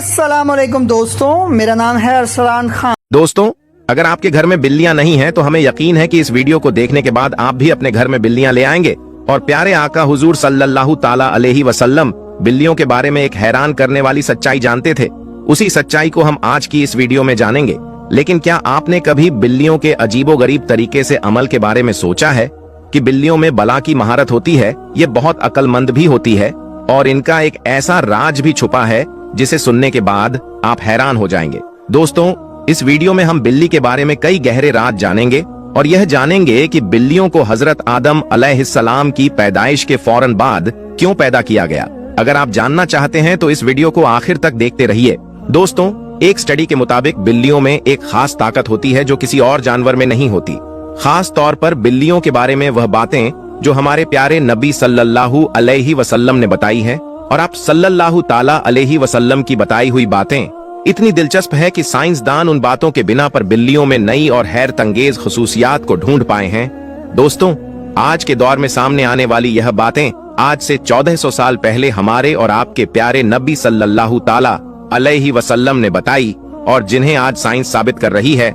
अस्सलामुअलैकुम दोस्तों, मेरा नाम है अरसलान खान। दोस्तों, अगर आपके घर में बिल्लियां नहीं हैं तो हमें यकीन है कि इस वीडियो को देखने के बाद आप भी अपने घर में बिल्लियां ले आएंगे और प्यारे आका हुजूर सल्लल्लाहु ताला अलैहि वसल्लम बिल्लियों के बारे में एक हैरान करने वाली सच्चाई जानते थे। उसी सच्चाई को हम आज की इस वीडियो में जानेंगे। लेकिन क्या आपने कभी बिल्लियों के अजीबोगरीब तरीके से अमल के बारे में सोचा है कि बिल्लियों में बला की महारत होती है, ये बहुत अक्लमंद भी होती है और इनका एक ऐसा राज भी छुपा है जिसे सुनने के बाद आप हैरान हो जाएंगे। दोस्तों, इस वीडियो में हम बिल्ली के बारे में कई गहरे राज जानेंगे और यह जानेंगे कि बिल्लियों को हजरत आदम अलैहिस्सलाम की पैदाइश के फौरन बाद क्यों पैदा किया गया। अगर आप जानना चाहते हैं तो इस वीडियो को आखिर तक देखते रहिए। दोस्तों, एक स्टडी के मुताबिक बिल्लियों में एक खास ताकत होती है जो किसी और जानवर में नहीं होती। खास तौर पर बिल्लियों के बारे में वह बातें जो हमारे प्यारे नबी सल्लल्लाहु अलैहि वसल्लम ने बताई हैं और आप सल्लल्लाहु ताला अलैहि वसल्लम की बताई हुई बातें इतनी दिलचस्प है कि साइंसदान उन बातों के बिना पर बिल्लियों में नई और हैरत अंगेज खसूसियात को ढूंढ पाए हैं। दोस्तों, आज के दौर में सामने आने वाली यह बातें आज से 1400 साल पहले हमारे और आपके प्यारे नबी सल्लल्लाहु ताला अलैहि वसल्लम ने बताई और जिन्हें आज साइंस साबित कर रही है।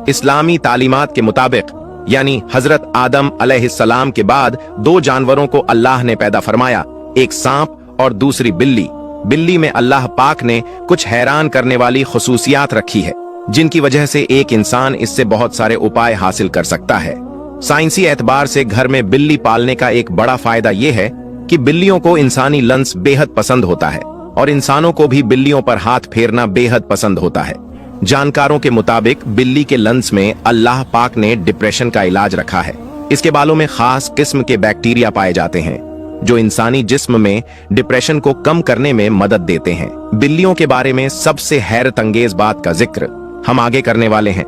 इस्लामी तालीमात के मुताबिक यानी हजरत आदम अलैहिस्सलाम के बाद दो जानवरों को अल्लाह ने पैदा फरमाया, एक सांप और दूसरी बिल्ली। बिल्ली में अल्लाह पाक ने कुछ हैरान करने वाली खसूसियात रखी है जिनकी वजह से एक इंसान इससे बहुत सारे उपाय हासिल कर सकता है। साइंसी एतबार से घर में बिल्ली पालने का एक बड़ा फायदा यह है कि बिल्लियों को इंसानी लंस बेहद पसंद होता है और इंसानों को भी बिल्लियों पर हाथ फेरना बेहद पसंद होता है। जानकारों के मुताबिक बिल्ली के लंस में अल्लाह पाक ने डिप्रेशन का इलाज रखा है। इसके बालों में खास किस्म के बैक्टीरिया पाए जाते हैं जो इंसानी जिस्म में डिप्रेशन को कम करने में मदद देते हैं। बिल्लियों के बारे में सबसे हैरत अंगेज बात का जिक्र हम आगे करने वाले हैं,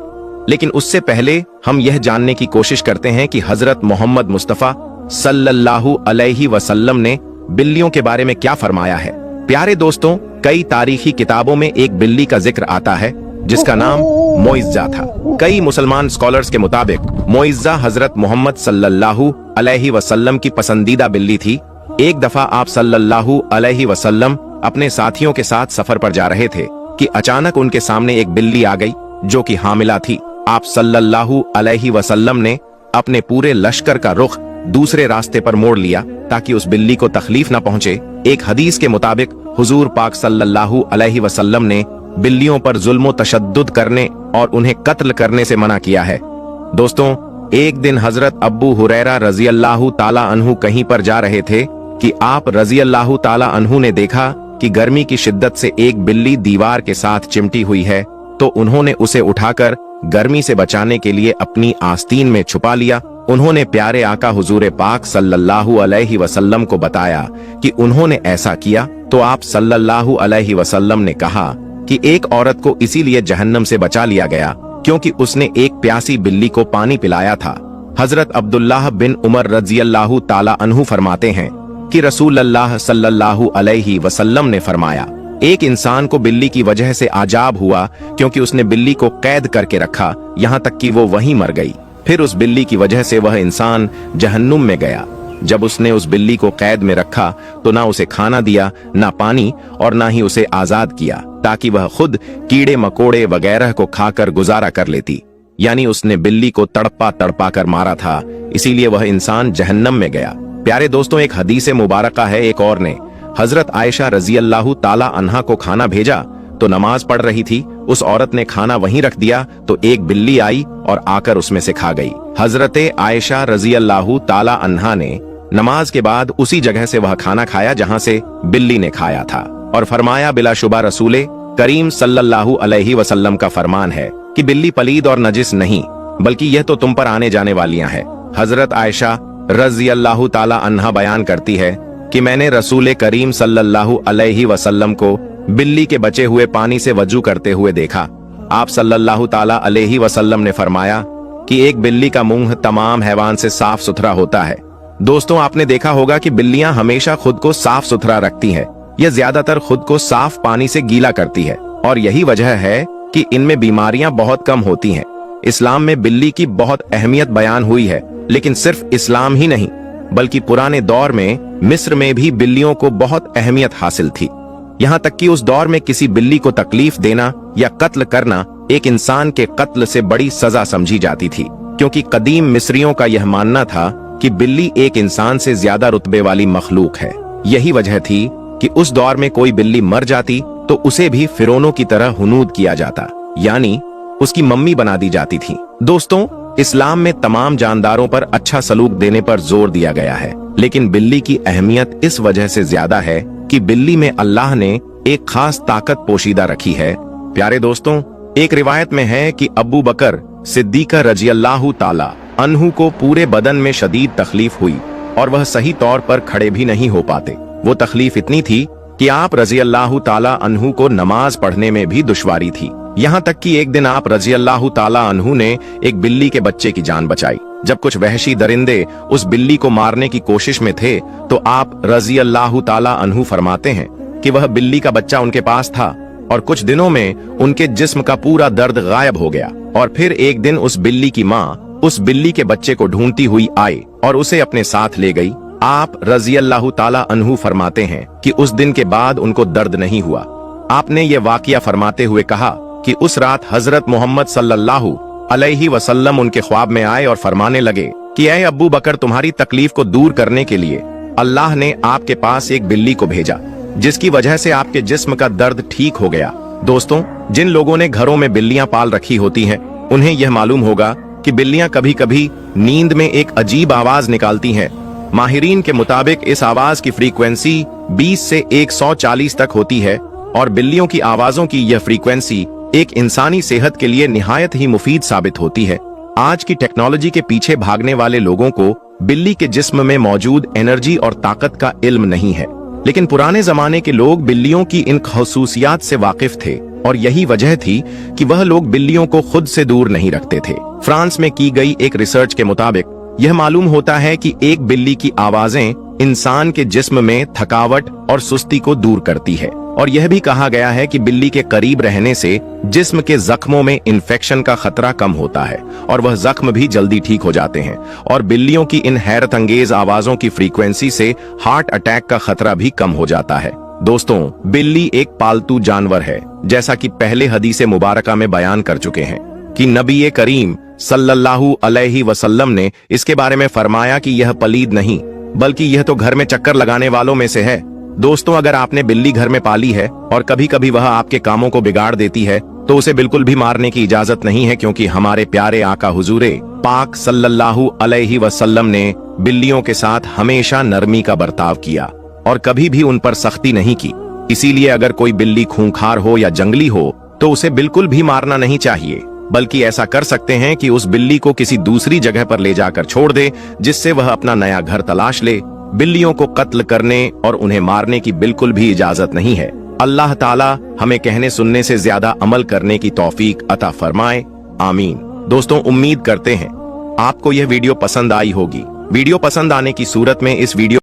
लेकिन उससे पहले हम यह जानने की कोशिश करते हैं कि हजरत मोहम्मद मुस्तफा सल्लल्लाहु अलैहि वसल्लम ने बिल्लियों के बारे में क्या फरमाया है। प्यारे दोस्तों, कई तारीखी किताबों में एक बिल्ली का जिक्र आता है जिसका नाम मोइज़्ज़ा था। कई मुसलमान स्कॉलर्स के मुताबिक मोइज़्ज़ा हजरत मोहम्मद सल्लल्लाहु अलैहि वसल्लम की पसंदीदा बिल्ली थी। एक दफा आप सल्लल्लाहु अलैहि वसल्लम अपने साथियों के साथ सफर पर जा रहे थे कि अचानक उनके सामने एक बिल्ली आ गई जो कि हामिला थी। आप सल्लल्लाहु अलैहि वसल्लम ने अपने पूरे लश्कर का रुख दूसरे रास्ते पर मोड़ लिया ताकि उस बिल्ली को तकलीफ न पहुंचे। एक हदीस के मुताबिक हुजूर पाक सल्लल्लाहु अलैहि वसल्लम ने बिल्लियों पर जुल्म तशद्दुद करने और उन्हें कत्ल करने से मना किया है। दोस्तों, एक दिन हजरत अब्बू हुरैरा रजी अल्लाहु ताला अन्हु कहीं पर जा रहे थे कि आप रजी अल्लाहु ताला अन्हु ने देखा कि गर्मी की शिद्दत से एक बिल्ली दीवार के साथ चिमटी हुई है, तो उन्होंने उसे उठाकर गर्मी से बचाने के लिए अपनी आस्तीन में छुपा लिया। उन्होंने प्यारे आका हुजूर पाक सल्लल्लाहु अलैहि वसल्लम को बताया कि उन्होंने ऐसा किया, तो आप सल्लल्लाहु अलैहि वसल्लम ने कहा कि एक औरत को इसीलिए जहन्नम से बचा लिया गया क्योंकि उसने एक प्यासी बिल्ली को पानी पिलाया था। हजरत अब्दुल्लाह बिन उमर रज़ियल्लाहु ताला अन्हु फरमाते हैं कि रसूलुल्लाह सल्लल्लाहु अलैहि वसल्लम ने फरमाया, एक इंसान को बिल्ली की वजह से आजाब हुआ क्योंकि उसने बिल्ली को कैद करके रखा यहाँ तक कि वो वहीं मर गई। फिर उस बिल्ली की वजह से वह इंसान जहन्नुम में गया। जब उसने उस बिल्ली को कैद में रखा तो ना उसे खाना दिया, ना पानी और ना ही उसे आजाद किया ताकि वह खुद कीड़े मकोड़े वगैरह को खाकर गुजारा कर लेती। यानी उसने बिल्ली को तड़पा तड़पा कर मारा था, इसीलिए वह इंसान जहन्नम में गया। प्यारे दोस्तों, एक हदीस मुबारका है, एक और ने हजरत आयशा रजी अल्लाहु ताला अन्हा को खाना भेजा तो नमाज पढ़ रही थी। उस औरत ने खाना वहीं रख दिया तो एक बिल्ली आई और आकर उसमें से खा गई। हजरत आयशा रजी अल्लाहु ताला अन्हा ने नमाज के बाद उसी जगह से वह खाना खाया जहां से बिल्ली ने खाया था और फरमाया, बिलाशुबा रसूले करीम सल्लल्लाहु अलैहि वसल्लम का फरमान है कि बिल्ली पलीद और नजिस नहीं बल्कि यह तो तुम पर आने जाने वालियां हैं। हजरत आयशा रजी अल्लाहु ताला अन्हा बयान करती है कि मैंने रसूल करीम सल्लल्लाहु अलैहि वसल्लम को बिल्ली के बचे हुए पानी से वजू करते हुए देखा। आप सल्लल्लाहु ताला अलैहि वसल्लम ने फरमाया कि एक बिल्ली का मुंह तमाम हैवान से साफ सुथरा होता है। दोस्तों, आपने देखा होगा कि बिल्लियां हमेशा खुद को साफ सुथरा रखती हैं। यह ज्यादातर खुद को साफ पानी से गीला करती है और यही वजह है कि इनमें बीमारियां बहुत कम होती हैं। इस्लाम में बिल्ली की बहुत अहमियत बयान हुई है, लेकिन सिर्फ इस्लाम ही नहीं बल्कि पुराने दौर में मिस्र में भी बिल्लियों को बहुत अहमियत हासिल थी। यहाँ तक कि उस दौर में किसी बिल्ली को तकलीफ देना या कत्ल करना एक इंसान के कत्ल से बड़ी सजा समझी जाती थी, क्योंकि कदीम मिस्रियों का यह मानना था कि बिल्ली एक इंसान से ज्यादा रुतबे वाली मखलूक है। यही वजह थी कि उस दौर में कोई बिल्ली मर जाती तो उसे भी फिरौनों की तरह हुनूद किया जाता, यानी उसकी मम्मी बना दी जाती थी। दोस्तों, इस्लाम में तमाम जानदारों पर अच्छा सलूक देने पर जोर दिया गया है, लेकिन बिल्ली की अहमियत इस वजह से ज्यादा है कि बिल्ली में अल्लाह ने एक खास ताकत पोशीदा रखी है। प्यारे दोस्तों, एक रिवायत में है कि अबू बकर सिद्दीक रज़ियल्लाहु ताला अन्हु को पूरे बदन में शदीद तकलीफ हुई और वह सही तौर पर खड़े भी नहीं हो पाते। वो तकलीफ इतनी थी कि आप रज़ियल्लाहु ताला अन्हु को नमाज पढ़ने में भी दुश्वारी थी। यहाँ तक कि एक दिन आप रज़ियल्लाहु ताला अन्हु ने एक बिल्ली के बच्चे की जान बचाई। जब कुछ वहशी दरिंदे उस बिल्ली को मारने की कोशिश में थे तो आप रज़ियल्लाहु ताला अन्हु फरमाते हैं कि वह बिल्ली का बच्चा उनके पास था और कुछ दिनों में उनके जिस्म का पूरा दर्द गायब हो गया। और फिर एक दिन उस बिल्ली की माँ उस बिल्ली के बच्चे को ढूंढती हुई आई और उसे अपने साथ ले गई। आप रज़ियल्लाहु ताला अन्हु फरमाते हैं कि उस दिन के बाद उनको दर्द नहीं हुआ। आपने ये वाकया फरमाते हुए कहा कि उस रात हजरत मोहम्मद सल्लल्लाहु अलैहि वसल्लम उनके ख्वाब में आए और फरमाने लगे कि ऐ अबू बकर, तुम्हारी तकलीफ को दूर करने के लिए अल्लाह ने आपके पास एक बिल्ली को भेजा, जिसकी वजह से आपके जिस्म का दर्द ठीक हो गया। दोस्तों, जिन लोगों ने घरों में बिल्लियां पाल रखी होती हैं, उन्हें यह मालूम होगा कि बिल्लियां कभी कभी नींद में एक अजीब आवाज निकालती हैं। माहिरीन के मुताबिक इस आवाज की फ्रीक्वेंसी 20 से 140 तक होती है और बिल्लियों की आवाजों की यह फ्रीक्वेंसी एक इंसानी सेहत के लिए निहायत ही मुफीद साबित होती है। आज की टेक्नोलॉजी के पीछे भागने वाले लोगों को बिल्ली के जिस्म में मौजूद एनर्जी और ताकत का इल्म नहीं है, लेकिन पुराने जमाने के लोग बिल्लियों की इन खसूसियात से वाकिफ थे और यही वजह थी कि वह लोग बिल्लियों को खुद से दूर नहीं रखते थे। फ्रांस में की गई एक रिसर्च के मुताबिक यह मालूम होता है कि एक बिल्ली की आवाजें इंसान के जिस्म में थकावट और सुस्ती को दूर करती है और यह भी कहा गया है कि बिल्ली के करीब रहने से जिस्म के जख्मों में इन्फेक्शन का खतरा कम होता है और वह जख्म भी जल्दी ठीक हो जाते हैं। और बिल्लियों की इन हैरत अंगेज आवाजों की फ्रीक्वेंसी से हार्ट अटैक का खतरा भी कम हो जाता है। दोस्तों, बिल्ली एक पालतू जानवर है, जैसा कि पहले हदीस मुबारका में बयान कर चुके हैं कि नबी करीम सल्लल्लाहु अलैहि वसल्लम ने इसके बारे में फरमाया कि यह पलीद नहीं बल्कि यह तो घर में चक्कर लगाने वालों में से है। दोस्तों, अगर आपने बिल्ली घर में पाली है और कभी कभी वह आपके कामों को बिगाड़ देती है तो उसे बिल्कुल भी मारने की इजाजत नहीं है, क्योंकि हमारे प्यारे आका हुजूरे पाक सल्लल्लाहु अलैहि वसल्लम ने बिल्लियों के साथ हमेशा नरमी का बर्ताव किया और कभी भी उन पर सख्ती नहीं की। इसीलिए अगर कोई बिल्ली खूंखार हो या जंगली हो तो उसे बिल्कुल भी मारना नहीं चाहिए, बल्कि ऐसा कर सकते हैं कि उस बिल्ली को किसी दूसरी जगह पर ले जाकर छोड़ दे, जिससे वह अपना नया घर तलाश ले। बिल्लियों को कत्ल करने और उन्हें मारने की बिल्कुल भी इजाजत नहीं है। अल्लाह ताला हमें कहने सुनने से ज्यादा अमल करने की तौफीक अता फरमाए, आमीन। दोस्तों, उम्मीद करते हैं आपको यह वीडियो पसंद आई होगी। वीडियो पसंद आने की सूरत में इस वीडियो